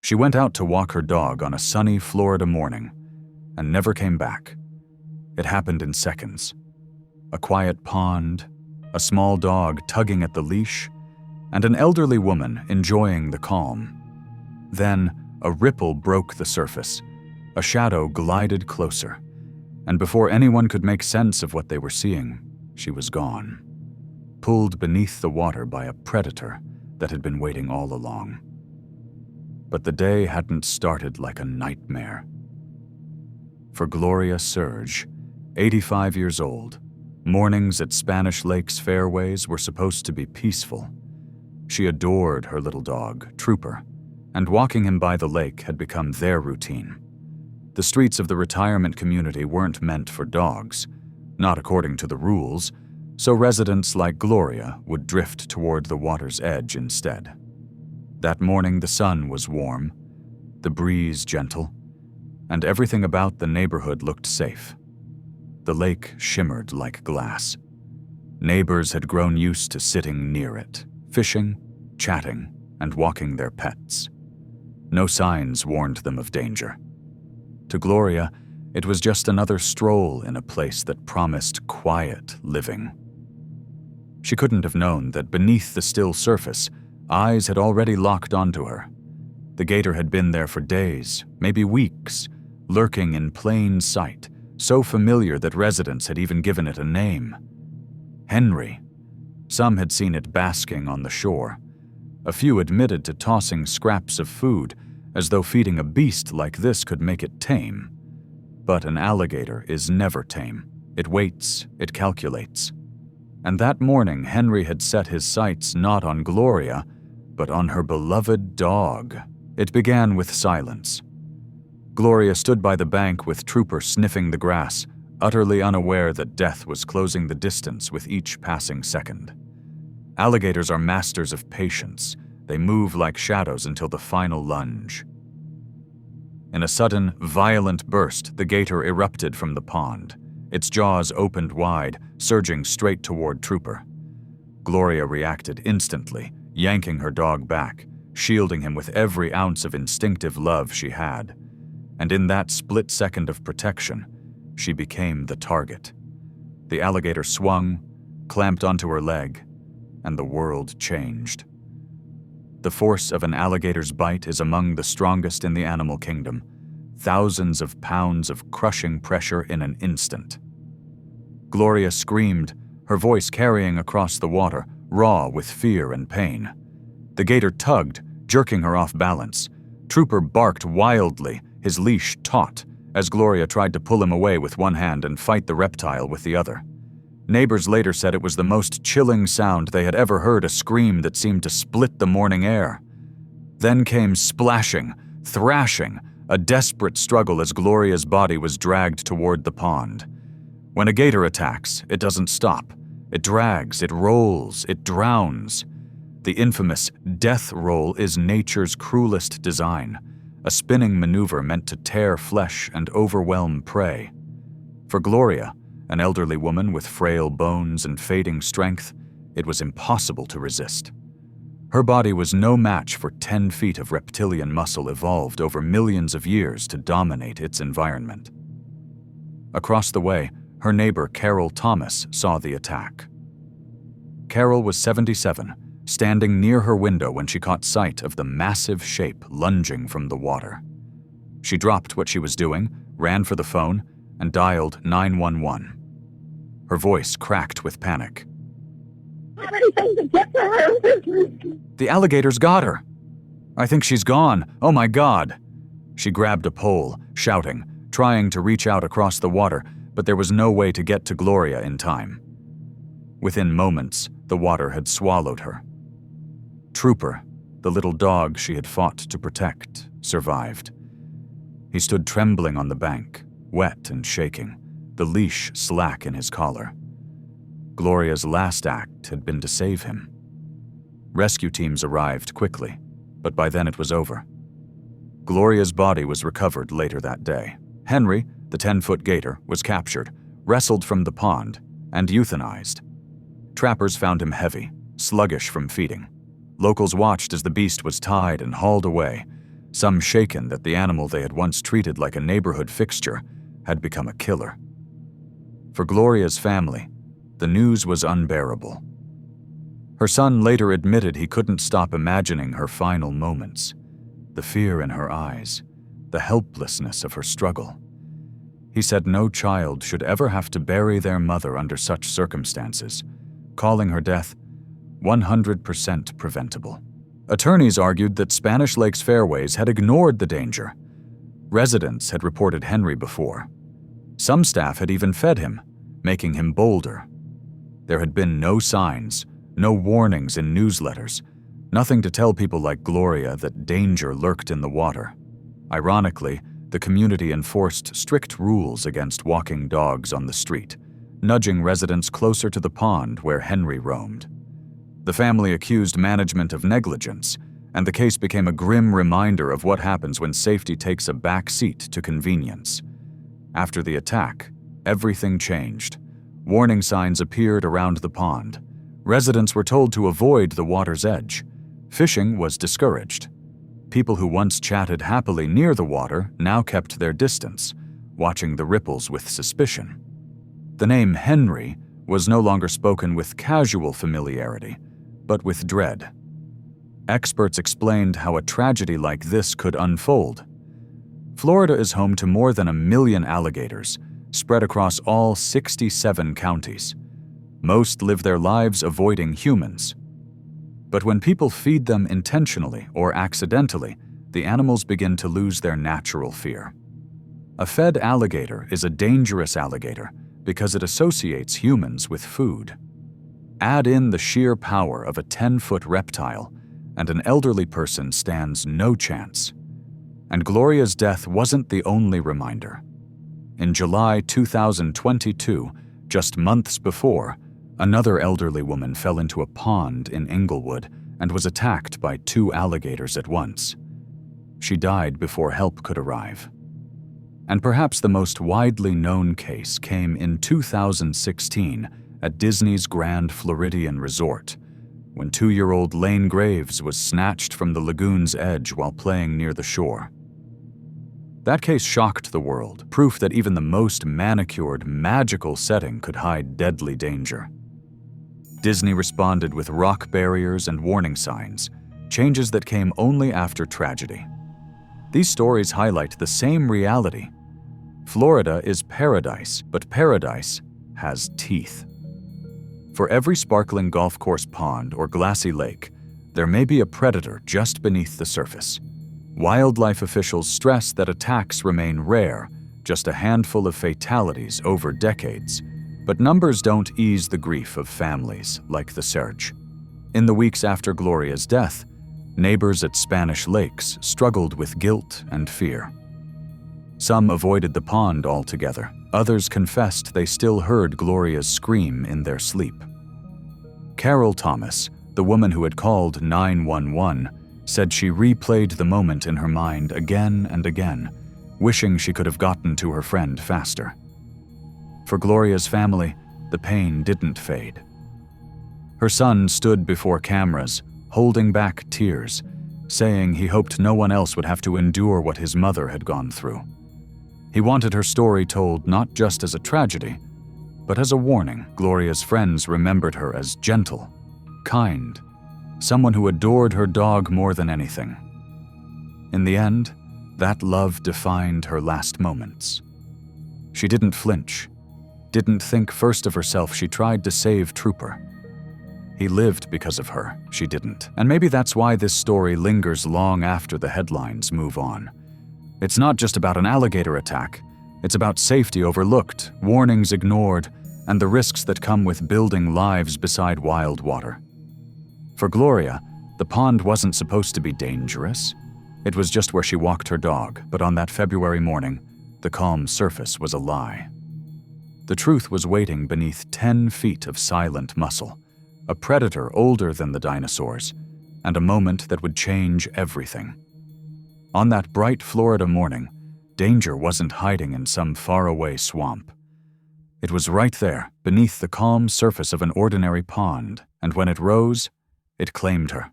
She went out to walk her dog on a sunny Florida morning and never came back. It happened in seconds. A quiet pond, a small dog tugging at the leash, and an elderly woman enjoying the calm. Then a ripple broke the surface. A shadow glided closer, and before anyone could make sense of what they were seeing, she was gone, pulled beneath the water by a predator that had been waiting all along. But the day hadn't started like a nightmare. For Gloria Serge, 85 years old, mornings at Spanish Lake's fairways were supposed to be peaceful. She adored her little dog, Trooper, and walking him by the lake had become their routine. The streets of the retirement community weren't meant for dogs, not according to the rules, so residents like Gloria would drift toward the water's edge instead. That morning the sun was warm, the breeze gentle, and everything about the neighborhood looked safe. The lake shimmered like glass. Neighbors had grown used to sitting near it, fishing, chatting, and walking their pets. No signs warned them of danger. To Gloria, it was just another stroll in a place that promised quiet living. She couldn't have known that beneath the still surface, eyes had already locked onto her. The gator had been there for days, maybe weeks, lurking in plain sight, so familiar that residents had even given it a name. Henry. Some had seen it basking on the shore. A few admitted to tossing scraps of food, as though feeding a beast like this could make it tame. But an alligator is never tame. It waits, it calculates. And that morning, Henry had set his sights not on Gloria, but on her beloved dog. It began with silence. Gloria stood by the bank with Trooper sniffing the grass, utterly unaware that death was closing the distance with each passing second. Alligators are masters of patience. They move like shadows until the final lunge. In a sudden, violent burst, the gator erupted from the pond. Its jaws opened wide, surging straight toward Trooper. Gloria reacted instantly, yanking her dog back, shielding him with every ounce of instinctive love she had. And in that split second of protection, she became the target. The alligator swung, clamped onto her leg, and the world changed. The force of an alligator's bite is among the strongest in the animal kingdom. Thousands of pounds of crushing pressure in an instant. Gloria screamed, her voice carrying across the water, raw with fear and pain. The gator tugged, jerking her off balance. Trooper barked wildly, his leash taut, as Gloria tried to pull him away with one hand and fight the reptile with the other. Neighbors later said it was the most chilling sound they had ever heard, a scream that seemed to split the morning air. Then came splashing, thrashing, a desperate struggle as Gloria's body was dragged toward the pond. When a gator attacks, it doesn't stop. It drags, it rolls, it drowns. The infamous death roll is nature's cruelest design, a spinning maneuver meant to tear flesh and overwhelm prey. For Gloria, an elderly woman with frail bones and fading strength, it was impossible to resist. Her body was no match for 10 feet of reptilian muscle evolved over millions of years to dominate its environment. Across the way, her neighbor Carol Thomas saw the attack. Carol was 77, standing near her window when she caught sight of the massive shape lunging from the water. She dropped what she was doing, ran for the phone, and dialed 911. Her voice cracked with panic. Everything to get to her. The alligators got her. I think she's gone. Oh my God. She grabbed a pole, shouting, trying to reach out across the water, but there was no way to get to Gloria in time. Within moments, the water had swallowed her. Trooper, the little dog she had fought to protect, survived. He stood trembling on the bank, wet and shaking, the leash slack in his collar. Gloria's last act had been to save him. Rescue teams arrived quickly, but by then it was over. Gloria's body was recovered later that day. Henry, the 10-foot gator, was captured, wrestled from the pond, and euthanized. Trappers found him heavy, sluggish from feeding. Locals watched as the beast was tied and hauled away, some shaken that the animal they had once treated like a neighborhood fixture had become a killer. For Gloria's family, the news was unbearable. Her son later admitted he couldn't stop imagining her final moments, the fear in her eyes, the helplessness of her struggle. He said no child should ever have to bury their mother under such circumstances, calling her death 100% preventable. Attorneys argued that Spanish Lake's fairways had ignored the danger. Residents had reported Henry before. Some staff had even fed him, making him bolder. There had been no signs, no warnings in newsletters, nothing to tell people like Gloria that danger lurked in the water. Ironically, the community enforced strict rules against walking dogs on the street, nudging residents closer to the pond where Henry roamed. The family accused management of negligence, and the case became a grim reminder of what happens when safety takes a back seat to convenience. After the attack, everything changed. Warning signs appeared around the pond. Residents were told to avoid the water's edge. Fishing was discouraged. People who once chatted happily near the water now kept their distance, watching the ripples with suspicion. The name Henry was no longer spoken with casual familiarity, but with dread. Experts explained how a tragedy like this could unfold. Florida is home to more than 1 million alligators, spread across all 67 counties. Most live their lives avoiding humans. But when people feed them intentionally or accidentally, the animals begin to lose their natural fear. A fed alligator is a dangerous alligator because it associates humans with food. Add in the sheer power of a 10-foot reptile, and an elderly person stands no chance. And Gloria's death wasn't the only reminder. In July 2022, just months before, another elderly woman fell into a pond in Inglewood and was attacked by 2 alligators at once. She died before help could arrive. And perhaps the most widely known case came in 2016 at Disney's Grand Floridian Resort, when 2-year-old Lane Graves was snatched from the lagoon's edge while playing near the shore. That case shocked the world, proof that even the most manicured, magical setting could hide deadly danger. Disney responded with rock barriers and warning signs, changes that came only after tragedy. These stories highlight the same reality. Florida is paradise, but paradise has teeth. For every sparkling golf course pond or glassy lake, there may be a predator just beneath the surface. Wildlife officials stress that attacks remain rare, just a handful of fatalities over decades. But numbers don't ease the grief of families like the Serge. In the weeks after Gloria's death, neighbors at Spanish Lakes struggled with guilt and fear. Some avoided the pond altogether. Others confessed they still heard Gloria's scream in their sleep. Carol Thomas, the woman who had called 911, said she replayed the moment in her mind again and again, wishing she could have gotten to her friend faster. For Gloria's family, the pain didn't fade. Her son stood before cameras, holding back tears, saying he hoped no one else would have to endure what his mother had gone through. He wanted her story told not just as a tragedy, but as a warning. Gloria's friends remembered her as gentle, kind, someone who adored her dog more than anything. In the end, that love defined her last moments. She didn't flinch, didn't think first of herself. She tried to save Trooper. He lived because of her. She didn't. And maybe that's why this story lingers long after the headlines move on. It's not just about an alligator attack. It's about safety overlooked, warnings ignored, and the risks that come with building lives beside wild water. For Gloria, the pond wasn't supposed to be dangerous. It was just where she walked her dog, but on that February morning, the calm surface was a lie. The truth was waiting beneath 10 feet of silent muscle, a predator older than the dinosaurs, and a moment that would change everything. On that bright Florida morning, danger wasn't hiding in some faraway swamp. It was right there, beneath the calm surface of an ordinary pond, and when it rose, it claimed her.